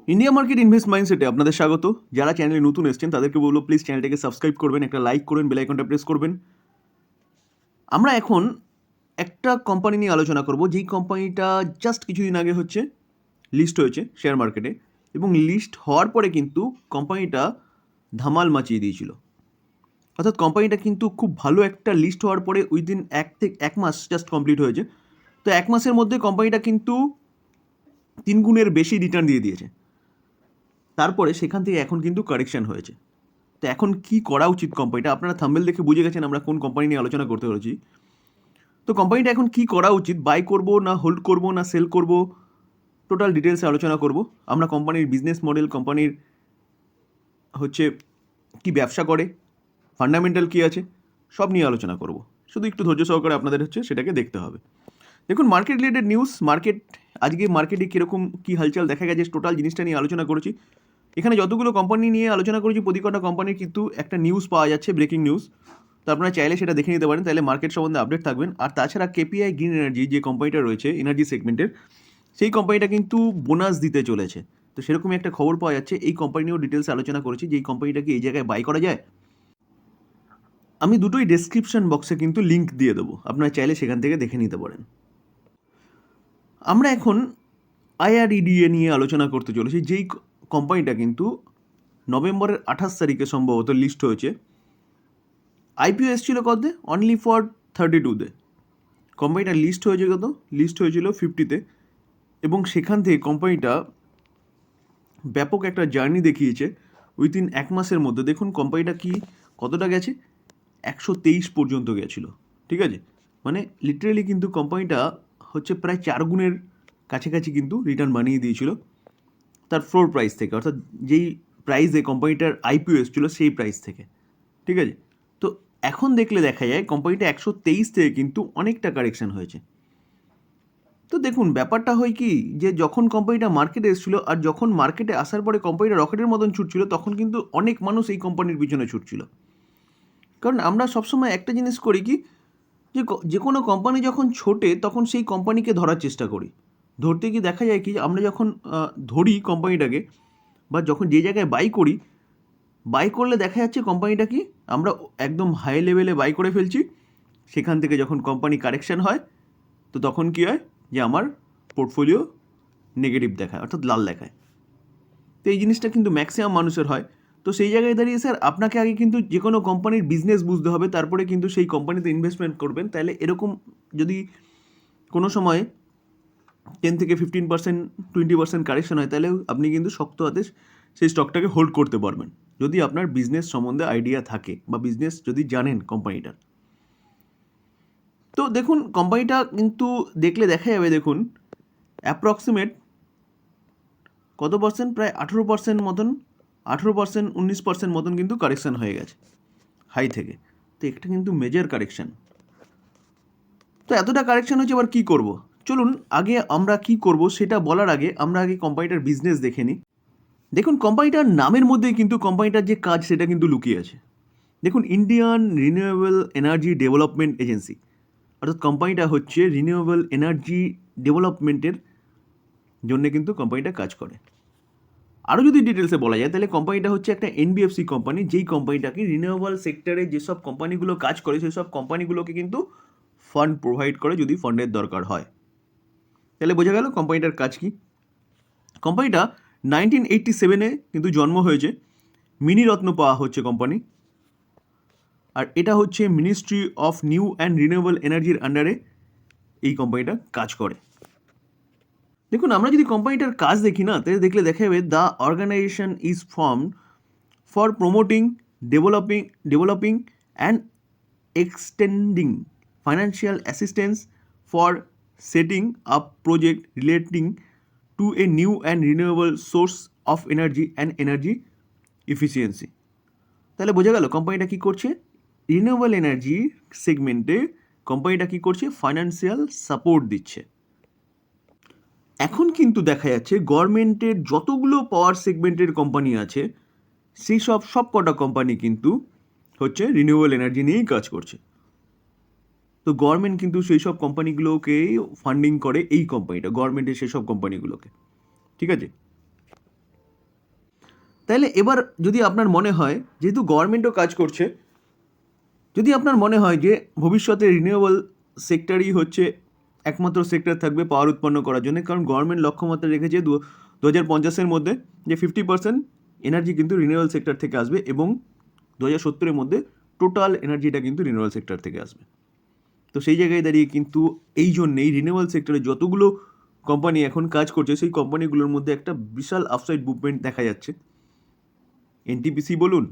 India market invest মাইন্ডসেটে আপনাদের স্বাগত। যারা চ্যানেলে নতুন এসেছেন তাদেরকে বলবো প্লিজ চ্যানেলটাকে সাবস্ক্রাইব করবেন, একটা লাইক করবেন, বেল আইকনটা প্রেস করবেন। আমরা এখন একটা কোম্পানি নিয়ে আলোচনা করব, যেই কোম্পানিটা জাস্ট কিছুদিন আগে লিস্ট হয়েছে শেয়ার মার্কেটে, এবং লিস্ট হওয়ার পরে কিন্তু কোম্পানিটা ধামাল মাচিয়ে দিয়েছিল। অর্থাৎ কোম্পানিটা কিন্তু খুব ভালো একটা লিস্ট হওয়ার পরে উইদিন এক মাস জাস্ট কমপ্লিট হয়েছে। তো এক মাসের মধ্যে কোম্পানিটা কিন্তু 3 গুণের বেশি রিটার্ন দিয়ে দিয়েছে। তারপরে সেখান থেকে এখন কিন্তু কারেকশন হয়েছে। তো এখন কি করা উচিত কোম্পানিটা? আপনারা থাম্বনেল দেখে বুঝে গেছেন আমরা কোন কোম্পানি নিয়ে আলোচনা করতে চলেছি। তো কোম্পানিটা এখন কি করা উচিত, বাই করব না হোল্ড করব না সেল করব, টোটাল ডিটেলসে আলোচনা করব। আমরা কোম্পানির বিজনেস মডেল, কোম্পানির কি ব্যবসা করে, ফান্ডামেন্টাল কি আছে, সব নিয়ে আলোচনা করব। শুধু একটু ধৈর্য সহকারে আপনাদের সেটাকে দেখতে হবে। দেখুন, মার্কেট রিলেটেড নিউজ, আজকে মার্কেটে কীরকম কী হালচাল দেখা গেছে, টোটাল জিনিসটা নিয়ে আলোচনা করেছি। এখানে যতগুলো কোম্পানি নিয়ে আলোচনা করেছি প্রতি কটা কোম্পানির কিন্তু একটা নিউজ পাওয়া যাচ্ছে, ব্রেকিং নিউজ। তো আপনারা চাইলে সেটা দেখে নিতে পারেন, তাহলে মার্কেট সম্বন্ধে আপডেট থাকবেন। আর তাছাড়া কেপিআই গ্রিন এনার্জি যে কোম্পানিটা রয়েছে এনার্জি সেগমেন্টের, সেই কোম্পানিটা কিন্তু বোনাস দিতে চলেছে। তো সেরকমই একটা খবর পাওয়া যাচ্ছে। এই কোম্পানি নিয়েও ডিটেলস আলোচনা করেছি যে এই কোম্পানিটাকে এই জায়গায় বাই করা যায়। আমি দুটোই ডেসক্রিপশন বক্সে কিন্তু লিঙ্ক দিয়ে দেবো, আপনারা চাইলে সেখান থেকে দেখে নিতে পারেন। আমরা এখন আইআরইডিএ নিয়ে আলোচনা করতে চলেছি, যেই কোম্পানিটা কিন্তু নভেম্বরের 28 তারিখে সম্ভবত লিস্ট হয়েছে। আইপিও এসেছিল কততে? অনলি ফর 32-তে। কোম্পানিটা লিস্ট হয়েছে কত? লিস্ট হয়েছিল 50-তে। এবং সেখান থেকে কোম্পানিটা ব্যাপক একটা জার্নি দেখিয়েছে উইথিন এক মাসের মধ্যে। দেখুন কোম্পানিটা কি কতটা গেছে, 123 পর্যন্ত গেছিলো। ঠিক আছে, মানে লিটারেলি কিন্তু কোম্পানিটা প্রায় 4 গুণের কাছাকাছি কিন্তু রিটার্ন বানিয়ে দিয়েছিল তার ফ্লোর প্রাইস থেকে, অর্থাৎ যেই প্রাইসে কোম্পানিটার আইপিও এসেছিল সেই প্রাইস থেকে। ঠিক আছে, তো এখন দেখলে দেখা যায় কোম্পানিটা 123 থেকে কিন্তু অনেকটা কারেকশন হয়েছে। তো দেখুন ব্যাপারটা হয় কি, যে যখন কোম্পানিটা মার্কেটে এসেছিলো আর যখন মার্কেটে আসার পরে কোম্পানিটা রকেটের মতন ছুটছিল, তখন কিন্তু অনেক মানুষ এই কোম্পানির পিছনে ছুটছিল। কারণ আমরা সবসময় একটা জিনিস করি কি, যে কোনো কোম্পানি যখন ছোটে তখন সেই কোম্পানিকে ধরার চেষ্টা করি। ধরতে গিয়ে দেখা যায় কি, আমরা যখন ধরি কোম্পানিটাকে বা যখন যে জায়গায় বাই করলে দেখা যাচ্ছে কোম্পানিটা কি আমরা একদম হাই লেভেলে বাই করে ফেলছি। সেখান থেকে যখন কোম্পানি কারেকশান হয়, তো তখন কি হয় যে আমার পোর্টফোলিও নেগেটিভ দেখায়, অর্থাৎ লাল দেখায়। তো এই জিনিসটা কিন্তু ম্যাক্সিমাম মানুষের হয়। তো সেই জায়গায় দাঁড়িয়ে স্যার আপনাকে আগে কিন্তু যে কোনো কোম্পানির বিজনেস বুঝতে হবে, তারপরে কিন্তু সেই কোম্পানিতে ইনভেস্টমেন্ট করবেন। তাহলে এরকম যদি কোনো সময় 10 থেকে 15%, 20% কারেকশন হয়, তাহলে আপনি কিন্তু শক্ত হাতে সেই স্টকটাকে হোল্ড করতে পারবেন, যদি আপনার বিজনেস সম্বন্ধে আইডিয়া থাকে বা বিজনেস যদি জানেন কোম্পানিটার। তো দেখুন কোম্পানিটা কিন্তু দেখলে দেখা যাবে, দেখুন অ্যাপ্রক্সিমেট কত পার্সেন্ট, প্রায় 18% মতন, 18%, 19% মতন কিন্তু কারেকশান হয়ে গেছে হাই থেকে। তো একটা কিন্তু মেজর কারেকশান। তো এতটা কারেকশান হচ্ছে, এবার কী করব? চলুন আগে আমরা কি করব সেটা বলার আগে আমরা আগে কোম্পানিটার বিজনেস দেখে নিই। দেখুন কোম্পানিটার নামের মধ্যেই কিন্তু কোম্পানিটার যে কাজ সেটা কিন্তু লুকিয়ে আছে। দেখুন, Indian renewable energy development agency, অর্থাৎ কোম্পানিটা রিনিউয়েবল এনার্জি ডেভেলপমেন্টের জন্য কিন্তু কোম্পানিটা কাজ করে। আরও যদি ডিটেলসে বলা যায়, তাহলে কোম্পানিটা একটা এনবিএফসি কোম্পানি, যেই কোম্পানিটাকে রিনিউয়েবল সেক্টরে যেসব কোম্পানিগুলো কাজ করে সেই সব কোম্পানিগুলোকে কিন্তু ফান্ড প্রোভাইড করে যদি ফান্ডের দরকার হয়। তাহলে বোঝা গেল কোম্পানিটার কাজ কি। কোম্পানিটা 1987-এ কিন্তু জন্ম হয়েছে, মিনিরত্ন পাওয়া কোম্পানি। আর এটা ministry of new and renewable এনার্জির আন্ডারে এই কোম্পানিটা কাজ করে। দেখুন আমরা যদি কোম্পানিটার কাজ দেখি না, তাহলে দেখলে দেখা যাবে the organization is formed for promoting, developing and extending financial assistance for setting up project relating to a new and renewable source of energy and energy efficiency. তাহলে বোঝা গেল কোম্পানিটা কী করছে, রিনিউয়েবল এনার্জি সেগমেন্টে কোম্পানিটা কী করছে, ফাইন্যান্সিয়াল সাপোর্ট দিচ্ছে। এখন কিন্তু দেখা যাচ্ছে গভর্নমেন্টের যতগুলো পাওয়ার সেগমেন্টের কোম্পানি আছে, সেই সব কটা কোম্পানি কিন্তু রিনিউয়েবল এনার্জি নিয়েই কাজ করছে। তো গভর্নমেন্ট কিন্তু সেই সব কোম্পানিগুলোকেই ফান্ডিং করে, এই কোম্পানিটা গভর্নমেন্টের সেই সব কোম্পানিগুলোকে। ঠিক আছে, তাহলে এবার যদি আপনার মনে হয়, যেহেতু গভর্নমেন্টও কাজ করছে, যদি আপনার মনে হয় যে ভবিষ্যতে রিনিউয়েবল সেক্টরই হচ্ছে একমাত্র সেক্টর থাকবে পাওয়ার উৎপন্ন করার জন্য, কারণ গভর্নমেন্ট লক্ষ্যমাত্রা রেখেছে 2050-এর মধ্যে যে 50% এনার্জি কিন্তু রিনিউয়েবল সেক্টর থেকে আসবে, এবং 2070-এর মধ্যে টোটাল এনার্জিটা কিন্তু রিনিউয়েবল সেক্টর থেকে আসবে। তো সেই জায়গায় দাঁড়িয়ে কিন্তু এই জন্যেই রিনিউয়েবল সেক্টরে যতগুলো কোম্পানি এখন কাজ করছে, সেই কোম্পানিগুলোর মধ্যে একটা বিশাল আপসাইড মুভমেন্ট দেখা যাচ্ছে। এনটিপিসি বলুন,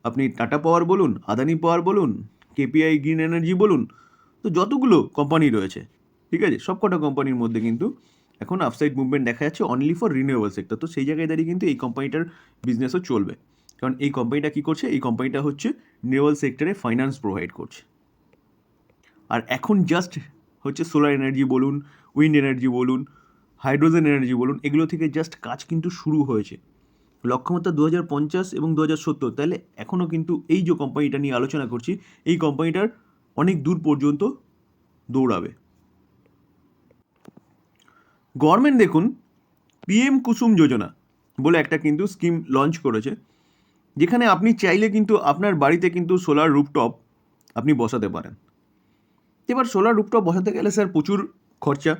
আপনি টাটা পাওয়ার বলুন, আদানি পাওয়ার বলুন, কেপিআই গ্রিন এনার্জি বলুন, তো যতগুলো কোম্পানি রয়েছে, ঠিক আছে, সবকটা কোম্পানির মধ্যে কিন্তু এখন আপসাইড মুভমেন্ট দেখা যাচ্ছে অনলি ফর রিনিউয়েবল সেক্টর। তো সেই জায়গায় দাঁড়িয়ে কিন্তু এই কোম্পানিটার বিজনেসও চলবে, কারণ এই কোম্পানিটা কী করছে, এই কোম্পানিটা হচ্ছে রিনিউয়েবল সেক্টরে ফাইন্যান্স প্রোভাইড করছে। আর এখন জাস্ট হচ্ছে সোলার এনার্জি বলুন, উইন্ড এনার্জি বলুন, হাইড্রোজেন এনার্জি বলুন, এগুলো থেকে জাস্ট কাজ কিন্তু শুরু হয়েছে। লক্ষ্যমাত্রা 2050 এবং 2070, তাহলে এখনও কিন্তু এই যে কোম্পানিটা নিয়ে আলোচনা করছি, এই কোম্পানিটার অনেক দূর পর্যন্ত দৌড়াবে। গভর্নমেন্ট দেখুন পিএম কুসুম যোজনা বলে একটা কিন্তু স্কিম লঞ্চ করেছে, যেখানে আপনি চাইলে কিন্তু আপনার বাড়িতে কিন্তু সোলার রুফটপ আপনি বসাতে পারেন। এবার সোলার রুফটপ বসাতে গেলে স্যার প্রচুর খরচা,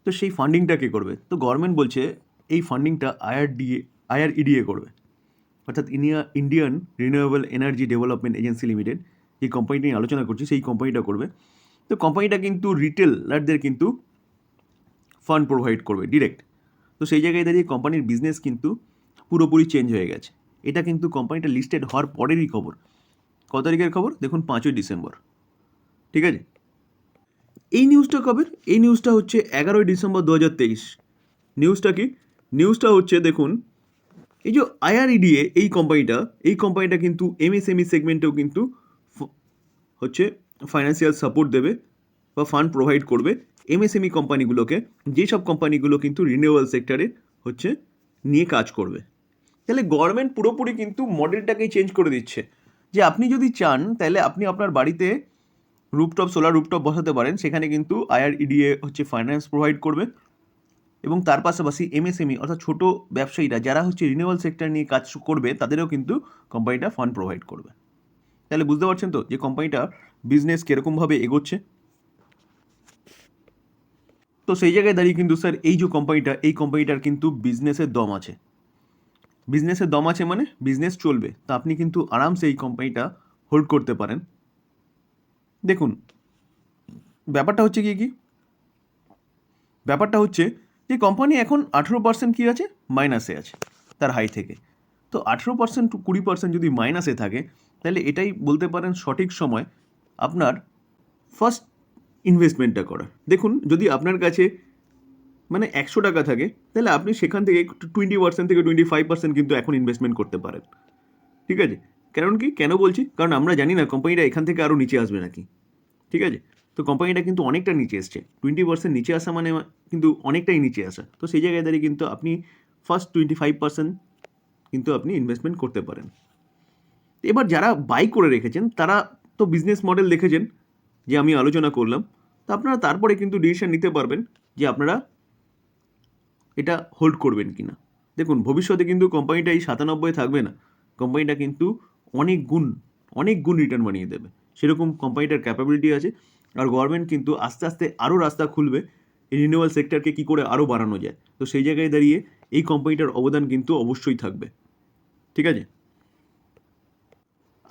তো সেই ফান্ডিংটা কে করবে? তো গভর্নমেন্ট বলছে এই ফান্ডিংটা আইআরইডিএ করবে, অর্থাৎ Indian renewable energy development agency limited, যে কোম্পানিটা নিয়ে আলোচনা করছি সেই কোম্পানিটা করবে। তো কোম্পানিটা কিন্তু রিটেলারদের কিন্তু ফান্ড প্রোভাইড করবে ডিরেক্ট। তো সেই জায়গায় দাঁড়িয়ে কোম্পানির বিজনেস কিন্তু পুরোপুরি চেঞ্জ হয়ে গেছে। এটা কিন্তু কোম্পানিটা লিস্টেড হওয়ার পরেরই খবর। কত তারিখের খবর দেখুন, 5ই ডিসেম্বর, ঠিক আছে। এই নিউজটা কবে? এই নিউজটা হচ্ছে 11ই ডিসেম্বর 2023। নিউজটা কি? নিউজটা হচ্ছে দেখুন, এই যে আইআরইডিএ এই কোম্পানিটা কিন্তু এমএসএমই সেগমেন্টেও কিন্তু হচ্ছে ফাইন্যান্সিয়াল সাপোর্ট দেবে বা ফান্ড প্রোভাইড করবে এমএসএমই কোম্পানিগুলোকে, যেসব কোম্পানিগুলো কিন্তু রিনিউয়েবল সেক্টরে হচ্ছে নিয়ে কাজ করবে। তাহলে গভর্নমেন্ট পুরোপুরি কিন্তু মডেলটাকেই চেঞ্জ করে দিচ্ছে, যে আপনি যদি চান তাহলে আপনি আপনার বাড়িতে সোলার রুফটপ বসাতে পারেন, সেখানে কিন্তু আইআরইডিএ হচ্ছে ফাইন্যান্স প্রোভাইড করবে, এবং তার পাশাপাশি এমএসএমই অর্থাৎ ছোট ব্যবসায়ীরা যারা হচ্ছে রিনিউয়েবল সেক্টর নিয়ে কাজ করবে, তাদেরও কিন্তু কোম্পানিটা ফান্ড প্রোভাইড করবে। তাহলে বুঝতে পারছেন তো যে কোম্পানিটা বিজনেস কীরকমভাবে এগোচ্ছে। তো সেই জায়গায় দাঁড়িয়ে কিন্তু স্যার এই যে কোম্পানিটার কিন্তু বিজনেসের দম আছে। বিজনেসের দম আছে মানে বিজনেস চলবে, তো আপনি কিন্তু আরামসে এই কোম্পানিটা হোল্ড করতে পারেন। দেখুন ব্যাপারটা হচ্ছে কি ব্যাপারটা হচ্ছে যে কোম্পানি এখন 18% কী আছে, মাইনাসে আছে তার হাই থেকে। তো 18% টু 20% যদি মাইনাসে থাকে, তাহলে এটাই বলতে পারেন সঠিক সময় আপনার ফার্স্ট ইনভেস্টমেন্টটা করার। দেখুন যদি আপনার কাছে মানে 100 টাকা থাকে, তাহলে আপনি সেখান থেকে 20% থেকে 25% কিন্তু এখন ইনভেস্টমেন্ট করতে পারেন, ঠিক আছে। কারণ কি, কেন বলছি, কারণ আমরা জানি না কোম্পানিটা এখান থেকে আরও নিচে আসবে নাকি, ঠিক আছে। তো কোম্পানিটা কিন্তু অনেকটা নিচে এসছে, 20% নিচে আসা মানে কিন্তু অনেকটাই নিচে আসা। তো সেই জায়গায় দাঁড়িয়ে কিন্তু আপনি ফার্স্ট 25% কিন্তু আপনি ইনভেস্টমেন্ট করতে পারেন। এবার যারা বাই করে রেখেছেন তারা তো বিজনেস মডেল দেখেছেন যে আমি আলোচনা করলাম, তো আপনারা তারপরে কিন্তু ডিসিশন নিতে পারবেন যে আপনারা এটা হোল্ড করবেন কি না। দেখুন ভবিষ্যতে কিন্তু কোম্পানিটা এই 97 থাকবে না, কোম্পানিটা কিন্তু অনেক গুণ রিটার্ন বানিয়ে দেবে, সেরকম কোম্পানিটার ক্যাপাবিলিটি আছে। আর গভর্নমেন্ট কিন্তু আস্তে আস্তে আরও রাস্তা খুলবে এই রিনিউয়েবল সেক্টরকে কী করে আরও বাড়ানো যায়। তো সেই জায়গায় দাঁড়িয়ে এই কোম্পানিটার অবদান কিন্তু অবশ্যই থাকবে, ঠিক আছে।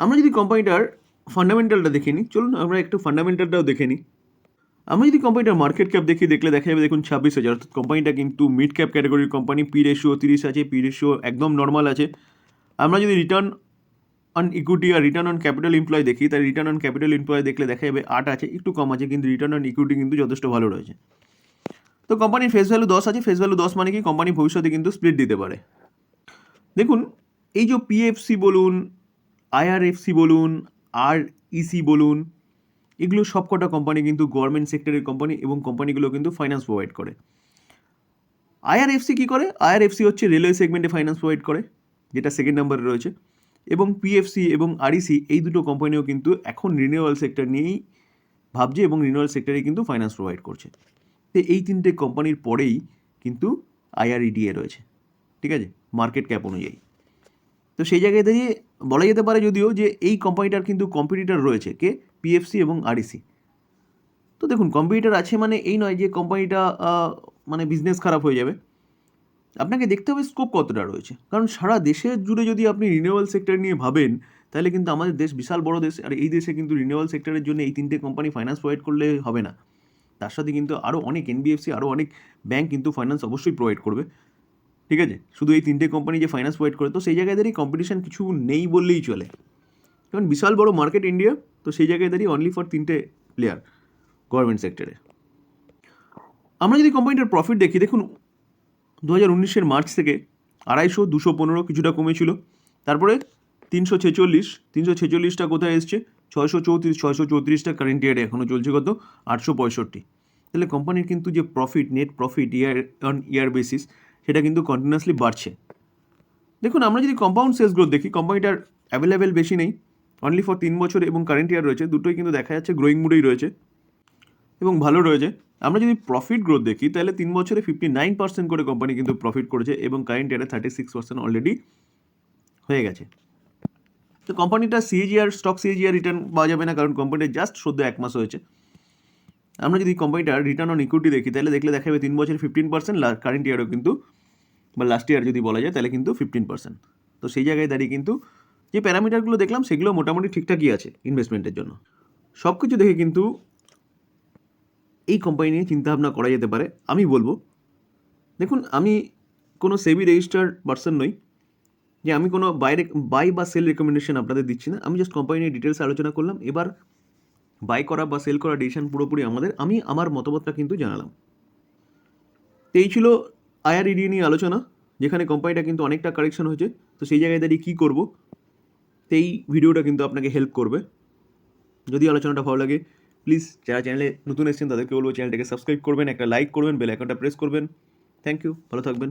আমরা যদি কোম্পানিটার ফান্ডামেন্টালটা দেখে নিই, চলুন আমরা একটু ফান্ডামেন্টালটাও দেখে নিই। আমরা যদি কোম্পানিটার মার্কেট ক্যাপ দেখলে দেখা যাবে দেখুন 26,000, অর্থাৎ কোম্পানিটা কিন্তু মিড ক্যাপ ক্যাটাগরির কোম্পানি। পি রেশিও 30 আছে, পি রেশিও একদম নর্মাল আছে। আমরা যদি রিটার্ন অন ইকুইটি আর রিটার্ন অন ক্যাপিটাল এমপ্লয় দেখি, তাই রিটার্ন অন ক্যাপিটাল এমপ্লয় দেখলে দেখা যাবে 8 আছে, একটু কম আছে, কিন্তু রিটার্ন অন ইকুইটি কিন্তু যথেষ্ট ভালো রয়েছে। তো কোম্পানির ফেস ভ্যালু 10 আছে, ফেস ভ্যালু 10 মানে কি, কোম্পানি ভবিষ্যতে কিন্তু স্প্লিট দিতে পারে। দেখুন এই যে পিএফসি বলুন, আইআরএফসি বলুন, আরইসি বলুন, এগুলো সবকটা কোম্পানি কিন্তু গভর্নমেন্ট সেক্টরের কোম্পানি, এবং কোম্পানিগুলো কিন্তু ফাইন্যান্স প্রোভাইড করে। আইআরএফসি কী করে? আইআরএফসি হচ্ছে রেলওয়ে সেগমেন্টে ফাইন্যান্স প্রোভাইড করে, যেটা সেকেন্ড নাম্বারে রয়েছে। এবং পিএফসি এবং আরইসি এই দুটো কোম্পানিও কিন্তু এখন রিনিউয়েবল সেক্টর নিয়েই ভাবছে, এবং রিনিউয়েবল সেক্টরে কিন্তু ফাইন্যান্স প্রোভাইড করছে। তো এই তিনটে কোম্পানির পরেই কিন্তু আইআরইডিএ রয়েছে, ঠিক আছে, মার্কেট ক্যাপ অনুযায়ী। তো সেই জায়গায় দাঁড়িয়ে বলা যেতে পারে যদিও যে এই কোম্পানিটার কিন্তু কম্পিটিটর রয়েছে, কে? পিএফসি এবং আরইসি। তো দেখুন, কম্পিটিটর আছে মানে এই নয় যে কোম্পানিটা মানে বিজনেস খারাপ হয়ে যাবে। আপনাকে দেখতে হবে স্কোপ কতটা রয়েছে, কারণ সারা দেশের জুড়ে যদি আপনি রিনিউয়েবল সেক্টর নিয়ে ভাবেন, তাহলে কিন্তু আমাদের দেশ বিশাল বড় দেশ, আর এই দেশে কিন্তু রিনিউয়েবল সেক্টরের জন্য এই 3টে কোম্পানি ফাইন্যান্স প্রোভাইড করলে হবে না। তার সাথে কিন্তু আরও অনেক এনবিএফসি, আরও অনেক ব্যাংক কিন্তু ফাইন্যান্স অবশ্যই প্রোভাইড করবে, ঠিক আছে? শুধু এই 3টে কোম্পানি যে ফাইন্যান্স প্রোভাইড করে, তো সেই জায়গায় দাঁড়িয়ে কম্পিটিশন কিছু নেই বললেই চলে, কারণ বিশাল বড় মার্কেট ইন্ডিয়া। তো সেই জায়গায় দাঁড়িয়ে অনলি ফর 3টে প্লেয়ার গভর্নমেন্ট সেক্টরে। আমরা যদি কোম্পানিটার প্রফিট দেখি, দেখুন 2019-এর মার্চ থেকে 250, 215 কিছুটা কমেছিল, তারপরে 346টা কোথায় এসছে, 634টা কারেন্ট ইয়ারে এখনও চলছে, কত? 865। তাহলে কোম্পানির কিন্তু যে profit, net profit year on year basis, সেটা কিন্তু কন্টিনিউয়াসলি বাড়ছে। দেখুন, আমরা যদি কম্পাউন্ড সেলস গ্রোথ দেখি, কোম্পানিটার অ্যাভেলেবেল বেশি নেই, অনলি ফর 3 বছর এবং কারেন্ট ইয়ার রয়েছে, দুটোই কিন্তু দেখা যাচ্ছে গ্রোয়িং মুডেই রয়েছে এবং ভালো রয়েছে। আমরা যদি প্রফিট গ্রোথ দেখি, তাহলে 3 বছরে 59% করে কোম্পানি কিন্তু প্রফিট করেছে এবং কারেন্ট ইয়ারে 36% অলরেডি হয়ে গেছে। তো কোম্পানিটা স্টক সিএজিআর রিটার্ন পাওয়া যাবে না, কারণ কোম্পানিটা জাস্ট সদ্য 1 মাস হয়েছে। আমরা যদি কোম্পানিটার রিটার্ন অন ইকুইটি দেখি, তাহলে দেখলে দেখা যাবে 3 বছরে 15%, কারেন্ট ইয়ারও কিন্তু, বা লাস্ট ইয়ার যদি বলা যায়, তাহলে কিন্তু 15%। তো সেই জায়গায় দাঁড়িয়ে কিন্তু যে প্যারামিটারগুলো দেখলাম, সেগুলো মোটামুটি ঠিকঠাকই আছে ইনভেস্টমেন্টের জন্য। সব কিছু দেখে কিন্তু এই কোম্পানি নিয়ে চিন্তাভাবনা করা যেতে পারে, আমি বলবো। দেখুন, আমি কোনো সেবি রেজিস্টার্ড পার্সন নই যে আমি কোনো বাই বা সেল রেকমেন্ডেশন আপনাদের দিচ্ছি না। আমি জাস্ট কোম্পানি নিয়ে ডিটেলস আলোচনা করলাম। এবার বাই করা বা সেল করা ডিসিশন পুরোপুরি আমাদের। আমি আমার মতামতটা কিন্তু জানালাম। তো এই ছিল আইআরইডি নিয়ে আলোচনা, যেখানে কোম্পানিটা কিন্তু অনেকটা কারেকশন হয়েছে। তো সেই জায়গায় দাঁড়িয়ে কী করবো, তো এই ভিডিওটা কিন্তু আপনাকে হেল্প করবে। যদি আলোচনাটা ভালো লাগে, প্লিজ যারা চ্যানেলে নতুন এসেছেন তাদেরকে বলবো চ্যানেলটাকে সাবস্ক্রাইব করবেন, একটা লাইক করবেন, বেল আইকনটা প্রেস করবেন। থ্যাংক ইউ, ভালো থাকবেন।